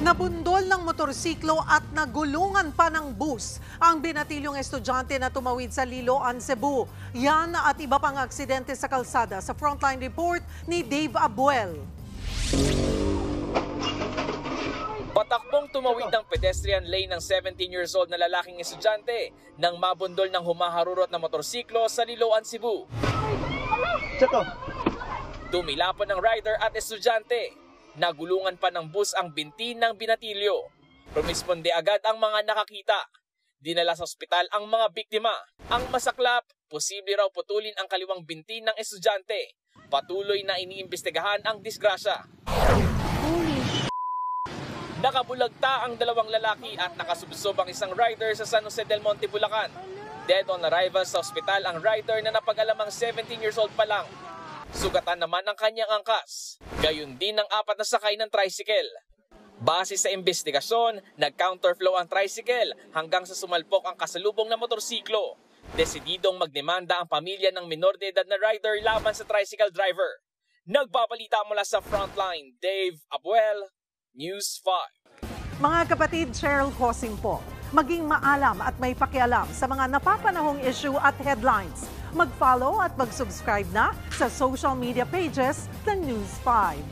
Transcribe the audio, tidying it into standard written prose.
Nabundol ng motorsiklo at nagulungan pa ng bus ang binatilyong estudyante na tumawid sa Liloan, Cebu. Yan at iba pang aksidente sa kalsada sa Frontline Report ni Dave Abuel. Patakbong tumawid ng pedestrian lane ng 17 years old na lalaking estudyante nang mabundol ng humaharurot na motorsiklo sa Liloan, Cebu. Dumilapan ng rider at estudyante. Nagulungan pa ng bus ang binti ng binatilyo. Rumisponde agad ang mga nakakita. Dinala sa ospital ang mga biktima. Ang masaklap, posible raw putulin ang kaliwang binti ng estudyante. Patuloy na iniimbestigahan ang disgrasya. Nakabulagta ang dalawang lalaki at nakasubsob ang isang rider sa San Jose del Monte, Bulacan. Dead on arrival sa ospital ang rider na napag-alamang 17 years old pa lang. Sugatan naman ang kanyang angkas. Gayon din ang 4 na sakay ng tricycle. Base sa investigasyon, nag-counterflow ang tricycle hanggang sa sumalpok ang kasalubong na motorsiklo. Desididong magdemanda ang pamilya ng minor de edad na rider laban sa tricycle driver. Nagbabalita mula sa Frontline, Dave Abuel, News 5. Mga kapatid, Cheryl Cosing po. Maging maalam at may pakialam sa mga napapanahong issue at headlines. Mag-follow at mag-subscribe na sa social media pages ng News 5.